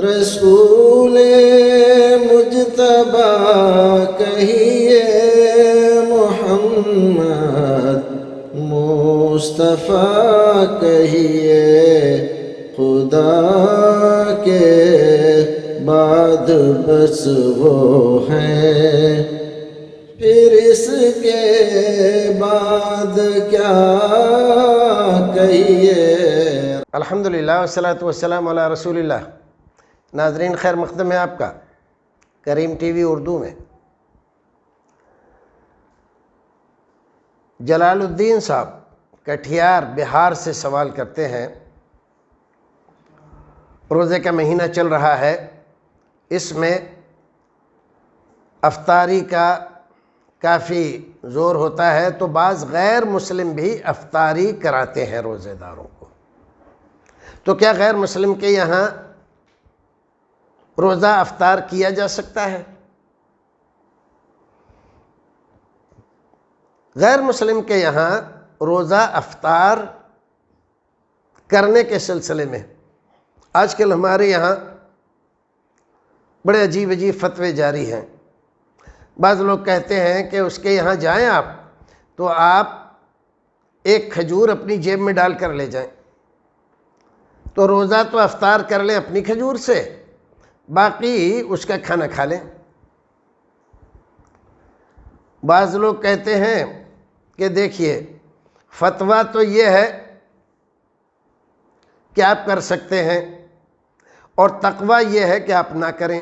رسول مجتبی کہیے محمد مصطفیٰ کہیے خدا کے بعد بس وہ ہیں پھر اس کے بعد کیا کہیے۔ الحمدللہ والصلاة والسلام علی رسول اللہ۔ ناظرین خیر مقدم ہے آپ کا کریم ٹی وی اردو میں۔ جلال الدین صاحب کٹھیار بہار سے سوال کرتے ہیں، روزے کا مہینہ چل رہا ہے، اس میں افطاری کا کافی زور ہوتا ہے، تو بعض غیر مسلم بھی افطاری کراتے ہیں روزے داروں کو، تو کیا غیر مسلم کے یہاں روزہ افطار کیا جا سکتا ہے؟ غیر مسلم کے یہاں روزہ افطار کرنے کے سلسلے میں آج کل ہمارے یہاں بڑے عجیب عجیب فتوے جاری ہیں۔ بعض لوگ کہتے ہیں کہ اس کے یہاں جائیں آپ تو آپ ایک کھجور اپنی جیب میں ڈال کر لے جائیں، تو روزہ تو افطار کر لیں اپنی کھجور سے، باقی اس کا کھانا کھا لیں۔ بعض لوگ کہتے ہیں کہ دیکھیے فتویٰ تو یہ ہے کہ آپ کر سکتے ہیں اور تقویٰ یہ ہے کہ آپ نہ کریں۔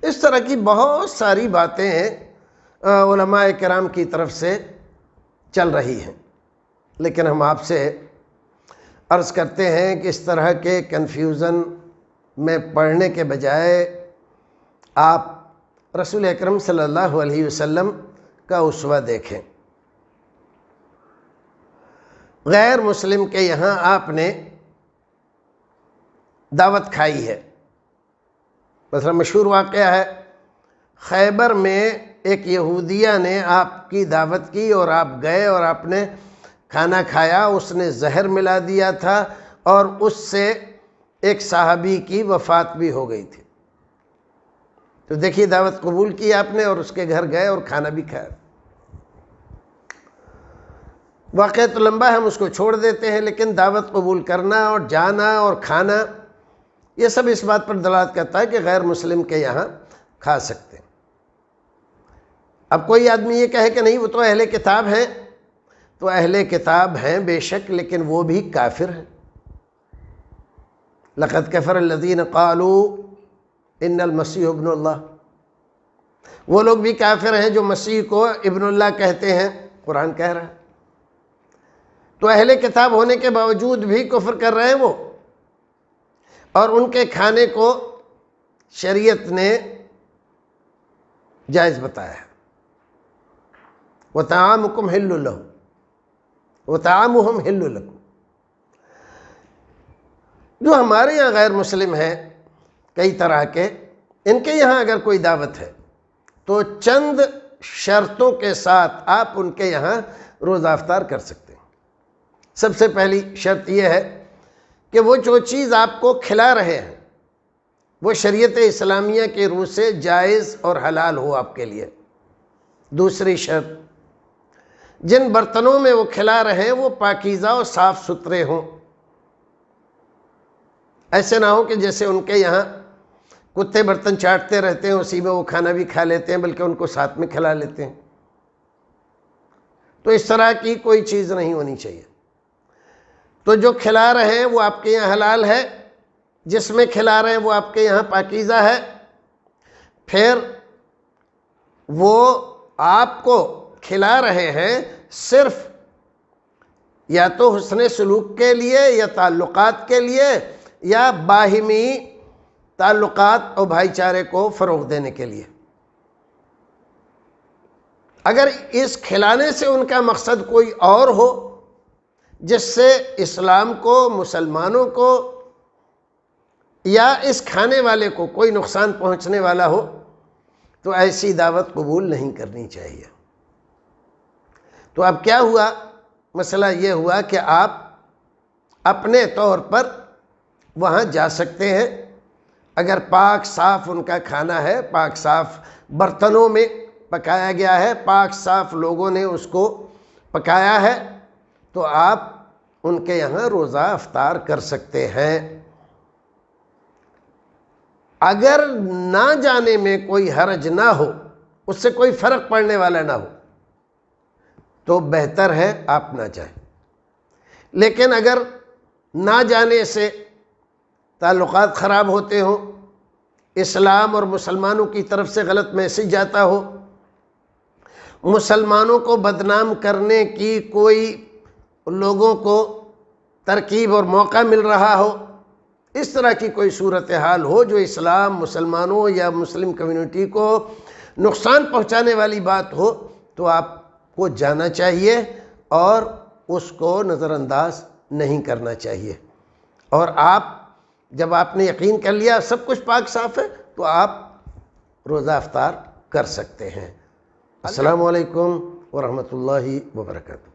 اس طرح کی بہت ساری باتیں علماء کرام کی طرف سے چل رہی ہیں، لیکن ہم آپ سے عرض کرتے ہیں کہ اس طرح کے کنفیوژن میں پڑھنے کے بجائے آپ رسول اکرم صلی اللہ علیہ وسلم کا اسوہ دیکھیں۔ غیر مسلم کے یہاں آپ نے دعوت کھائی ہے، مثلا مشہور واقعہ ہے، خیبر میں ایک یہودیہ نے آپ کی دعوت کی اور آپ گئے اور آپ نے کھانا کھایا، اس نے زہر ملا دیا تھا اور اس سے ایک صحابی کی وفات بھی ہو گئی تھی۔ تو دیکھیے دعوت قبول کی آپ نے اور اس کے گھر گئے اور کھانا بھی کھایا۔ واقعہ تو لمبا ہے، ہم اس کو چھوڑ دیتے ہیں، لیکن دعوت قبول کرنا اور جانا اور کھانا یہ سب اس بات پر دلالت کرتا ہے کہ غیر مسلم کے یہاں کھا سکتے ہیں۔ اب کوئی آدمی یہ کہے کہ نہیں وہ تو اہل کتاب ہیں، تو اہل کتاب ہیں بے شک، لیکن وہ بھی کافر ہیں۔ لَقَدْ كَفَرَ الَّذِينَ قَالُوا إِنَّ الْمَسِيحَ ابْنُ اللَّهِ، وہ لوگ بھی کافر ہیں جو مسیح کو ابن اللہ کہتے ہیں، قرآن کہہ رہا ہے۔ تو اہل کتاب ہونے کے باوجود بھی کفر کر رہے ہیں وہ، اور ان کے کھانے کو شریعت نے جائز بتایا ہے۔ وَطَعَامُكُمْ حِلٌّ لَهُمْ وَطَعَامُهُمْ حِلٌّ لَكُمْ۔ جو ہمارے یہاں غیر مسلم ہیں کئی طرح کے، ان کے یہاں اگر کوئی دعوت ہے تو چند شرطوں کے ساتھ آپ ان کے یہاں روزہ افطار کر سکتے ہیں۔ سب سے پہلی شرط یہ ہے کہ وہ جو چیز آپ کو کھلا رہے ہیں وہ شریعت اسلامیہ کے روح سے جائز اور حلال ہو آپ کے لیے۔ دوسری شرط، جن برتنوں میں وہ کھلا رہے ہیں وہ پاکیزہ اور صاف ستھرے ہوں، ایسے نہ ہو کہ جیسے ان کے یہاں کتے برتن چاٹتے رہتے ہیں، اسی میں وہ کھانا بھی کھا لیتے ہیں، بلکہ ان کو ساتھ میں کھلا لیتے ہیں۔ تو اس طرح کی کوئی چیز نہیں ہونی چاہیے۔ تو جو کھلا رہے ہیں وہ آپ کے یہاں حلال ہے، جس میں کھلا رہے ہیں وہ آپ کے یہاں پاکیزہ ہے، پھر وہ آپ کو کھلا رہے ہیں صرف یا تو حسن سلوک کے لیے یا تعلقات کے لیے یا باہمی تعلقات اور بھائی چارے کو فروغ دینے کے لیے۔ اگر اس کھلانے سے ان کا مقصد کوئی اور ہو جس سے اسلام کو، مسلمانوں کو یا اس کھانے والے کو کوئی نقصان پہنچنے والا ہو، تو ایسی دعوت قبول نہیں کرنی چاہیے۔ تو اب کیا ہوا؟ مسئلہ یہ ہوا کہ آپ اپنے طور پر وہاں جا سکتے ہیں اگر پاک صاف ان کا کھانا ہے، پاک صاف برتنوں میں پکایا گیا ہے، پاک صاف لوگوں نے اس کو پکایا ہے، تو آپ ان کے یہاں روزہ افطار کر سکتے ہیں۔ اگر نہ جانے میں کوئی حرج نہ ہو، اس سے کوئی فرق پڑنے والا نہ ہو، تو بہتر ہے آپ نہ جائیں۔ لیکن اگر نہ جانے سے تعلقات خراب ہوتے ہوں، اسلام اور مسلمانوں کی طرف سے غلط میسج جاتا ہو، مسلمانوں کو بدنام کرنے کی کوئی لوگوں کو ترکیب اور موقع مل رہا ہو، اس طرح کی کوئی صورتحال ہو جو اسلام، مسلمانوں یا مسلم کمیونٹی کو نقصان پہنچانے والی بات ہو، تو آپ کو جانا چاہیے اور اس کو نظر انداز نہیں کرنا چاہیے۔ اور جب آپ نے یقین کر لیا سب کچھ پاک صاف ہے، تو آپ روزہ افطار کر سکتے ہیں۔ السلام علیکم ورحمۃ اللہ وبرکاتہ۔